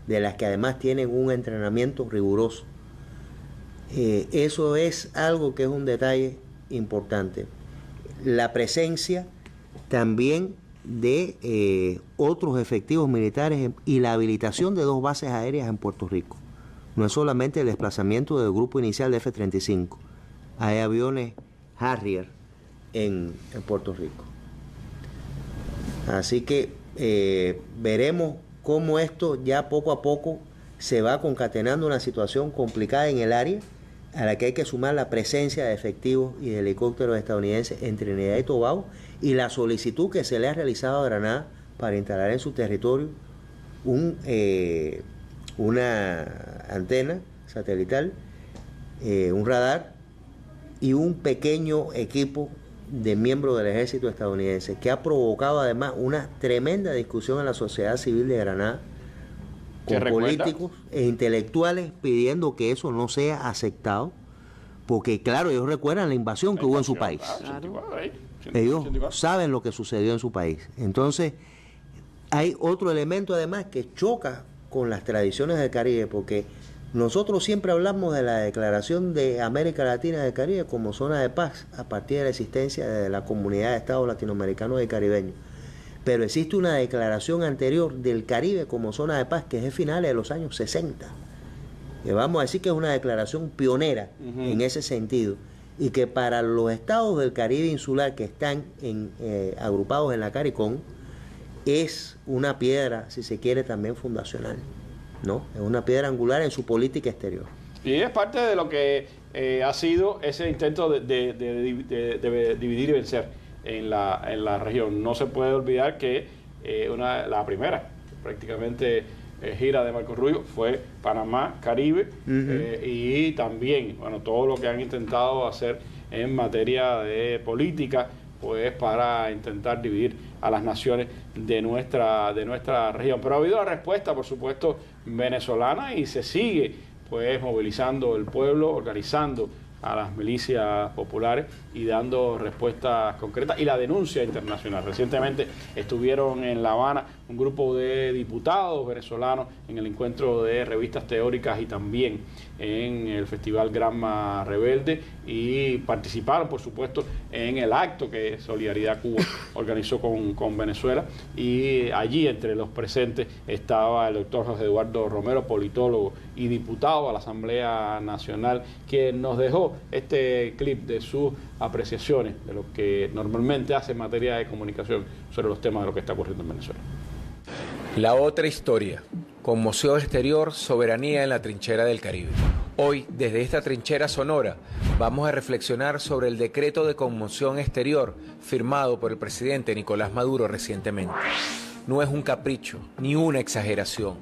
de las que además tienen un entrenamiento riguroso. Eso es algo que es un detalle importante. La presencia también de otros efectivos militares y la habilitación de 2 bases aéreas en Puerto Rico. No es solamente el desplazamiento del grupo inicial de F-35. Hay aviones Harrier en Puerto Rico. Así que veremos cómo esto ya poco a poco se va concatenando una situación complicada en el área, a la que hay que sumar la presencia de efectivos y de helicópteros estadounidenses en Trinidad y Tobago y la solicitud que se le ha realizado a Granada para instalar en su territorio una antena satelital, un radar y un pequeño equipo de miembros del ejército estadounidense, que ha provocado además una tremenda discusión en la sociedad civil de Granada, con políticos e intelectuales pidiendo que eso no sea aceptado, porque claro, ellos recuerdan la invasión que hubo en su país. Ellos saben lo que sucedió en su país. Entonces, hay otro elemento además que choca con las tradiciones del Caribe, porque nosotros siempre hablamos de la declaración de América Latina y del Caribe como zona de paz a partir de la existencia de la comunidad de estados latinoamericanos y caribeños. Pero existe una declaración anterior del Caribe como zona de paz que es de finales de los años 60. Que vamos a decir que es una declaración pionera en ese sentido. Y que para los estados del Caribe insular que están agrupados en la CARICOM es una piedra, si se quiere, también fundacional, ¿no? Es una piedra angular en su política exterior. Y es parte de lo que ha sido ese intento de dividir y vencer en la región. No se puede olvidar que la primera prácticamente gira de Marco Rubio fue Panamá, Caribe, y también, bueno, todo lo que han intentado hacer en materia de política, pues para intentar dividir a las naciones de nuestra región. Pero ha habido la respuesta, por supuesto, venezolana, y se sigue pues movilizando el pueblo, organizando a las milicias populares y dando respuestas concretas y la denuncia internacional. Recientemente estuvieron en La Habana un grupo de diputados venezolanos en el encuentro de revistas teóricas y también en el Festival Granma Rebelde, y participaron, por supuesto, en el acto que Solidaridad Cuba organizó con Venezuela, y allí entre los presentes estaba el doctor José Eduardo Romero, politólogo y diputado a la Asamblea Nacional, quien nos dejó este clip de sus apreciaciones de lo que normalmente hace en materia de comunicación sobre los temas de lo que está ocurriendo en Venezuela. La otra historia, conmoción exterior, soberanía en la trinchera del Caribe. Hoy, desde esta trinchera sonora, vamos a reflexionar sobre el decreto de conmoción exterior firmado por el presidente Nicolás Maduro recientemente. No es un capricho, ni una exageración.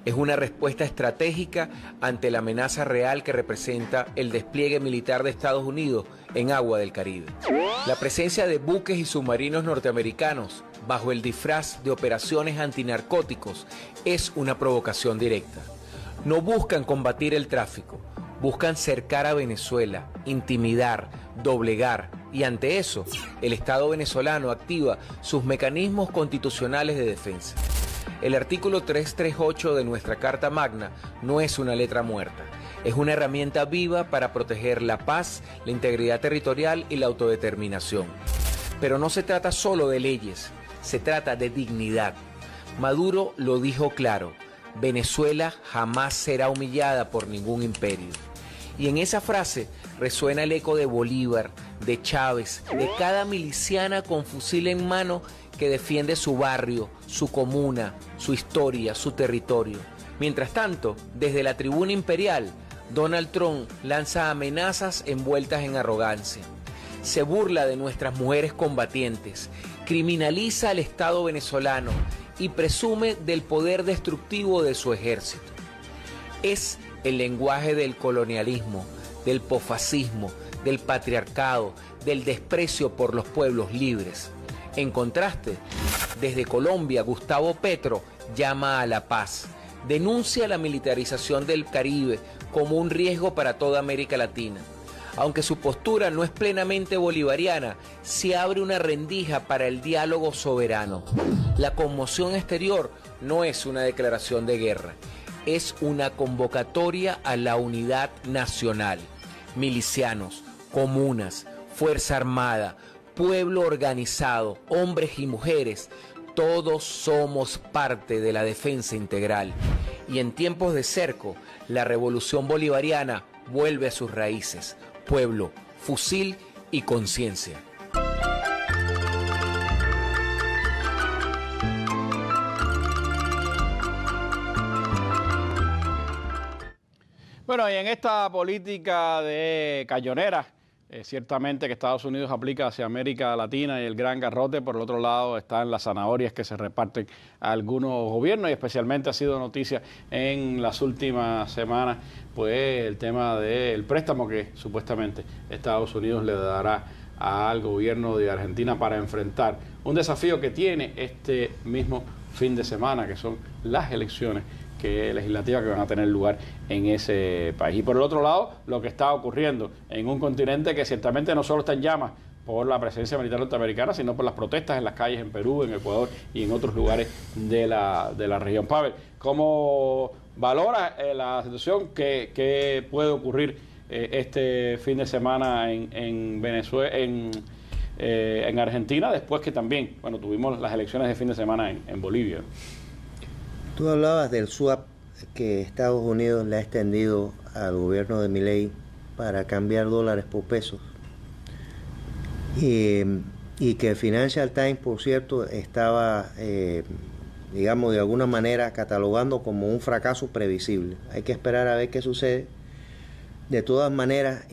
Es una respuesta estratégica ante la amenaza real que representa el despliegue militar de Estados Unidos en agua del Caribe. La presencia de buques y submarinos norteamericanos bajo el disfraz de operaciones antinarcóticos es una provocación directa. No buscan combatir el tráfico, buscan cercar a Venezuela, intimidar, doblegar, y ante eso, el Estado venezolano activa sus mecanismos constitucionales de defensa. El artículo 338 de nuestra Carta Magna no es una letra muerta, es una herramienta viva para proteger la paz, la integridad territorial y la autodeterminación. Pero no se trata solo de leyes, se trata de dignidad. Maduro lo dijo claro: Venezuela jamás será humillada por ningún imperio. Y en esa frase resuena el eco de Bolívar, de Chávez, de cada miliciana con fusil en mano que defiende su barrio, su comuna, su historia, su territorio. Mientras tanto, desde la tribuna imperial, Donald Trump lanza amenazas envueltas en arrogancia. Se burla de nuestras mujeres combatientes, criminaliza al Estado venezolano y presume del poder destructivo de su ejército. Es el lenguaje del colonialismo, del posfascismo, del patriarcado, del desprecio por los pueblos libres. En contraste, desde Colombia, Gustavo Petro llama a la paz, denuncia la militarización del Caribe como un riesgo para toda América Latina. Aunque su postura no es plenamente bolivariana, se abre una rendija para el diálogo soberano. La conmoción exterior no es una declaración de guerra, es una convocatoria a la unidad nacional. Milicianos, comunas, Fuerza Armada, pueblo organizado, hombres y mujeres, todos somos parte de la defensa integral. Y en tiempos de cerco, la revolución bolivariana vuelve a sus raíces: pueblo, fusil y conciencia. Bueno, y en esta política de cañonera, ciertamente que Estados Unidos aplica hacia América Latina y el gran garrote, por el otro lado están las zanahorias que se reparten a algunos gobiernos, y especialmente ha sido noticia en las últimas semanas pues el tema del préstamo que supuestamente Estados Unidos le dará al gobierno de Argentina para enfrentar un desafío que tiene este mismo fin de semana, que son las elecciones legislativas que van a tener lugar en ese país. Y por el otro lado, lo que está ocurriendo en un continente que ciertamente no solo está en llamas por la presencia militar norteamericana, sino por las protestas en las calles en Perú, en Ecuador y en otros lugares de la región. Pavel, ¿cómo valora la situación que puede ocurrir este fin de semana en Venezuela, en Argentina, después que también, bueno, tuvimos las elecciones de fin de semana en Bolivia? Tú hablabas del swap que Estados Unidos le ha extendido al gobierno de Milei para cambiar dólares por pesos. Y que Financial Times, por cierto, estaba, digamos, de alguna manera catalogando como un fracaso previsible. Hay que esperar a ver qué sucede. De todas maneras,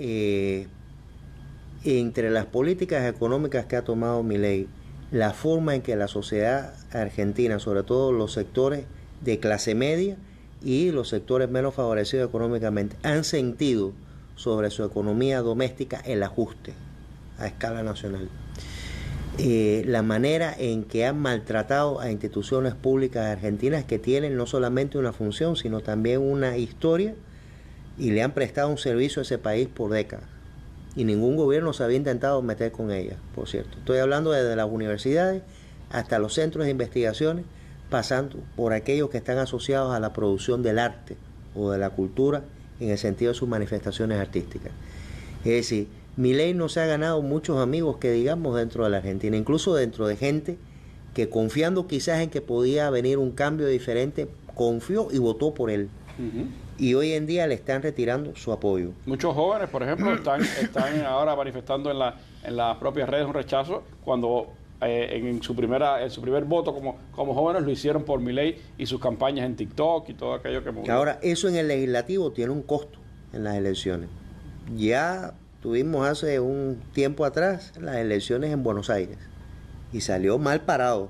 entre las políticas económicas que ha tomado Milei, la forma en que la sociedad argentina, sobre todo los sectores de clase media y los sectores menos favorecidos económicamente, han sentido sobre su economía doméstica el ajuste a escala nacional. La manera en que han maltratado a instituciones públicas argentinas que tienen no solamente una función, sino también una historia y le han prestado un servicio a ese país por décadas. Y ningún gobierno se había intentado meter con ella, por cierto. Estoy hablando desde las universidades hasta los centros de investigaciones, pasando por aquellos que están asociados a la producción del arte o de la cultura en el sentido de sus manifestaciones artísticas. Es decir, Milei no se ha ganado muchos amigos que digamos dentro de la Argentina, incluso dentro de gente que confiando quizás en que podía venir un cambio diferente, confió y votó por él. Y hoy en día le están retirando su apoyo. Muchos jóvenes, por ejemplo, están ahora manifestando en las propias redes un rechazo cuando en su primer voto como jóvenes lo hicieron por Milei y sus campañas en TikTok y todo aquello que movió. Ahora, eso en el legislativo tiene un costo en las elecciones. Ya tuvimos hace un tiempo atrás las elecciones en Buenos Aires y salió mal parado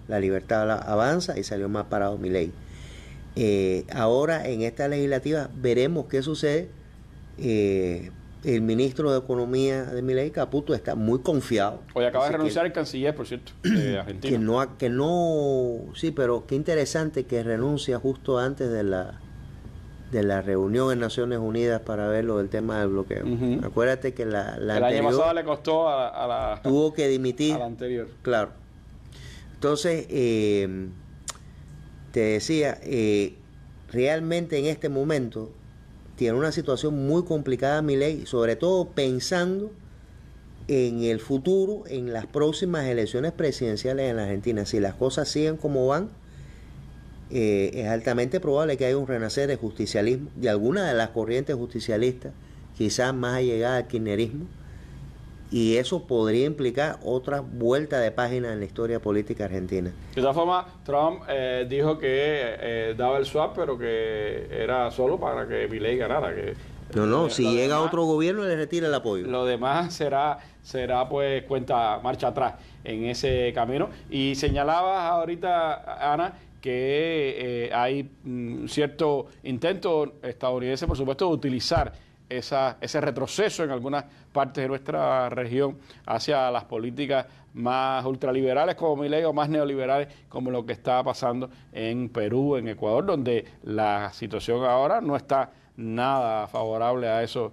La Libertad Avanza y salió mal parado Milei. Ahora en esta legislativa veremos qué sucede. El ministro de Economía de Milei, Caputo, está muy confiado. Hoy acaba de renunciar el canciller, por cierto, de Argentina. Sí, pero qué interesante que renuncia justo antes de la reunión en Naciones Unidas para ver lo del tema del bloqueo. Acuérdate que la el anterior, año pasado le costó a la... Tuvo que dimitir. A la anterior. Claro. Entonces, te decía, realmente en este momento tiene una situación muy complicada Milei, sobre todo pensando en el futuro, en las próximas elecciones presidenciales en la Argentina. Si las cosas siguen como van, es altamente probable que haya un renacer de justicialismo, de alguna de las corrientes justicialistas, quizás más allegada al kirchnerismo, y eso podría implicar otra vuelta de página en la historia política argentina. De todas formas, Trump dijo que daba el swap, pero que era solo para que Milei ganara. Si llega otro gobierno le retira el apoyo. Lo demás será pues marcha atrás en ese camino. Y señalabas ahorita, Ana, que hay cierto intento estadounidense, por supuesto, de utilizar ese retroceso en algunas partes de nuestra región hacia las políticas más ultraliberales como Milei o más neoliberales como lo que está pasando en Perú, en Ecuador, donde la situación ahora no está nada favorable a esos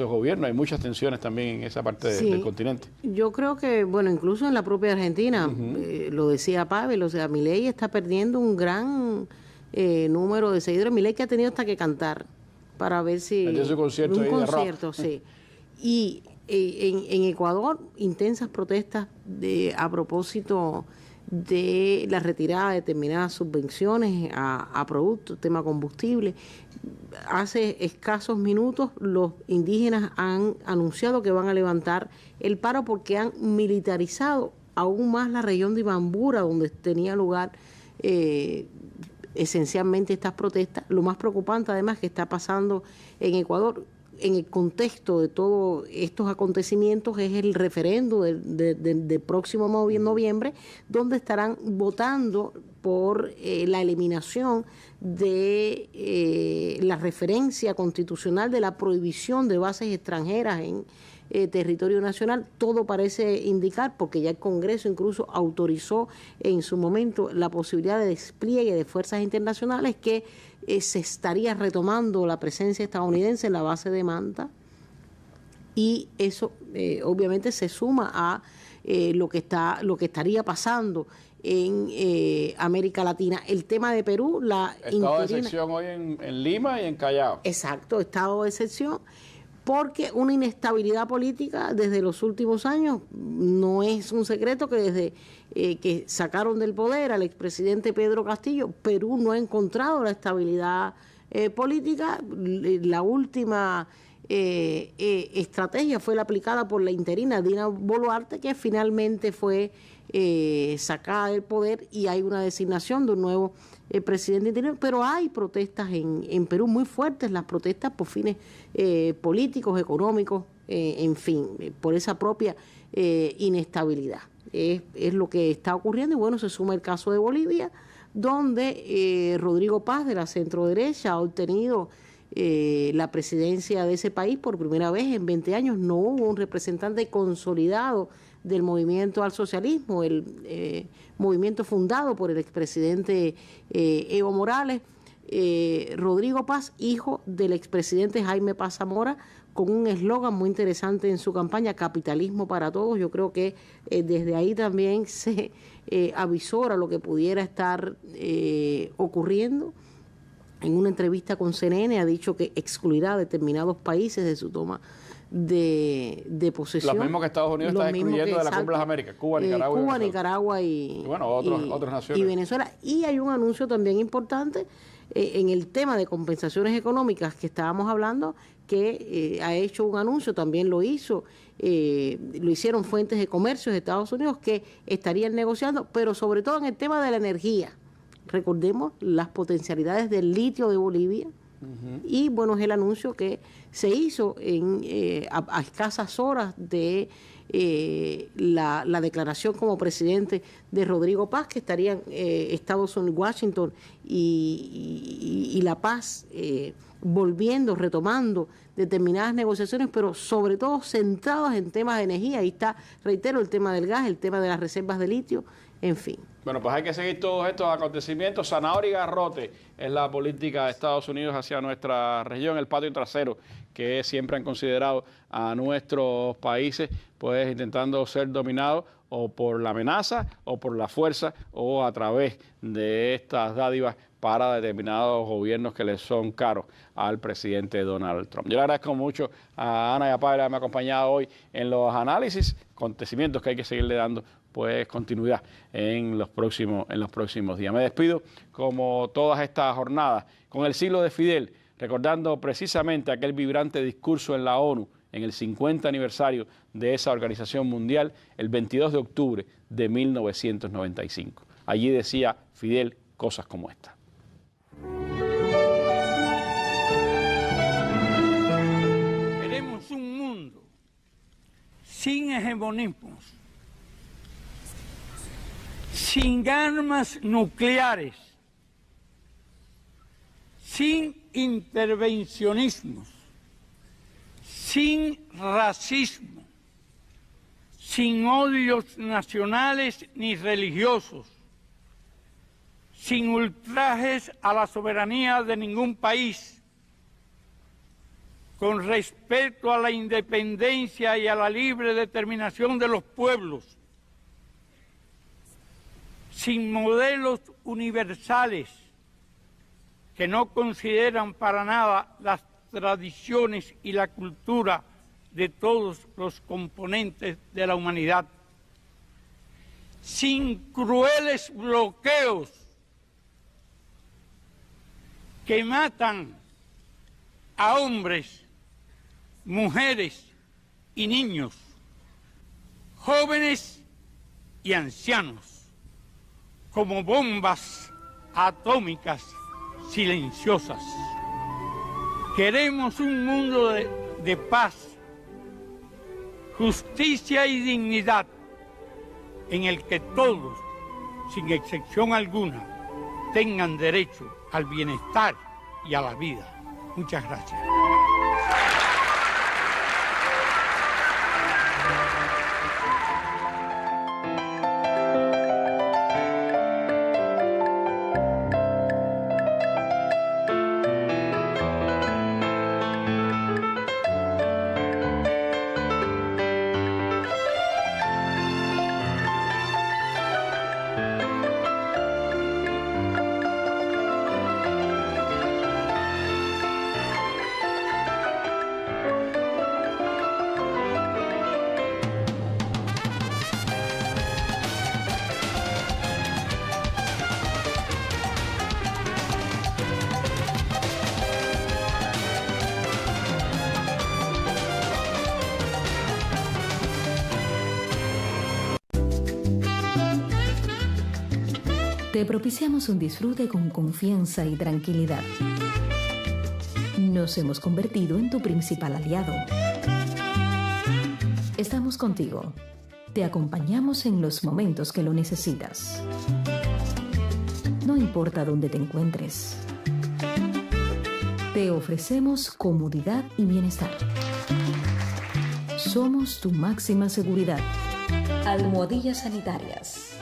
gobiernos. Hay muchas tensiones también en esa parte del continente. Yo creo que, incluso en la propia Argentina, lo decía Pavel, o sea, Milei está perdiendo un gran número de seguidores. Milei que ha tenido hasta que cantar para ver si... un concierto, sí. Y en Ecuador, intensas protestas a propósito de la retirada de determinadas subvenciones a productos, tema combustible. Hace escasos minutos los indígenas han anunciado que van a levantar el paro porque han militarizado aún más la región de Ibambura, donde tenía lugar esencialmente estas protestas. Lo más preocupante además que está pasando en Ecuador en el contexto de todos estos acontecimientos es el referendo del próximo noviembre, donde estarán votando por la eliminación de la referencia constitucional de la prohibición de bases extranjeras en territorio nacional. Todo parece indicar, porque ya el Congreso incluso autorizó en su momento la posibilidad de despliegue de fuerzas internacionales, que se estaría retomando la presencia estadounidense en la base de Manta, y eso obviamente se suma a lo que estaría pasando en América Latina. El tema de Perú, estado de excepción hoy en Lima y en Callao. Exacto, estado de excepción, porque una inestabilidad política desde los últimos años. No es un secreto que desde que sacaron del poder al expresidente Pedro Castillo, Perú no ha encontrado la estabilidad política. La última estrategia fue la aplicada por la interina Dina Boluarte, que finalmente fue sacada del poder, y hay una designación de un nuevo presidente interino. Pero hay protestas en Perú muy fuertes, las protestas por fines políticos, económicos, en fin, por esa propia inestabilidad. Es lo que está ocurriendo. Y bueno, se suma el caso de Bolivia, donde Rodrigo Paz, de la centroderecha, ha obtenido la presidencia de ese país por primera vez en 20 años. No hubo un representante consolidado del movimiento al socialismo, el movimiento fundado por el expresidente Evo Morales. Rodrigo Paz, hijo del expresidente Jaime Paz Zamora, con un eslogan muy interesante en su campaña, capitalismo para todos. Yo creo que desde ahí también se avisora lo que pudiera estar ocurriendo. En una entrevista con CNN ha dicho que excluirá a determinados países de su toma de posesión. Los mismos que Estados Unidos está excluyendo de la Cumbre de las Américas, Cuba, Nicaragua y bueno, otras naciones. Y Venezuela. Y hay un anuncio también importante en el tema de compensaciones económicas que estábamos hablando, que ha hecho un anuncio, también lo hicieron fuentes de comercio de Estados Unidos, que estarían negociando, pero sobre todo en el tema de la energía. Recordemos las potencialidades del litio de Bolivia. Y bueno, es el anuncio que se hizo a escasas horas de la declaración como presidente de Rodrigo Paz, que estarían Estados Unidos, Washington y La Paz retomando determinadas negociaciones, pero sobre todo centradas en temas de energía. Ahí está, reitero, el tema del gas, el tema de las reservas de litio, en fin. Bueno, pues hay que seguir todos estos acontecimientos. Zanahoria y garrote es la política de Estados Unidos hacia nuestra región, el patio trasero que siempre han considerado a nuestros países, pues intentando ser dominados o por la amenaza o por la fuerza o a través de estas dádivas para determinados gobiernos que les son caros al presidente Donald Trump. Yo le agradezco mucho a Ana y a Pablo que me han acompañado hoy en los análisis, acontecimientos que hay que seguirle dando pues continuidad en los próximos días. Me despido como todas estas jornadas con el siglo de Fidel, recordando precisamente aquel vibrante discurso en la ONU en el 50 aniversario de esa organización mundial el 22 de octubre de 1995. Allí decía Fidel cosas como esta. Queremos un mundo sin hegemonismos, sin armas nucleares, sin intervencionismos, sin racismo, sin odios nacionales ni religiosos, sin ultrajes a la soberanía de ningún país, con respeto a la independencia y a la libre determinación de los pueblos, sin modelos universales que no consideran para nada las tradiciones y la cultura de todos los componentes de la humanidad, sin crueles bloqueos que matan a hombres, mujeres y niños, jóvenes y ancianos, como bombas atómicas silenciosas. Queremos un mundo de paz, justicia y dignidad, en el que todos, sin excepción alguna, tengan derecho al bienestar y a la vida. Muchas gracias. Te propiciamos un disfrute con confianza y tranquilidad. Nos hemos convertido en tu principal aliado. Estamos contigo. Te acompañamos en los momentos que lo necesitas. No importa dónde te encuentres. Te ofrecemos comodidad y bienestar. Somos tu máxima seguridad. Almohadillas sanitarias.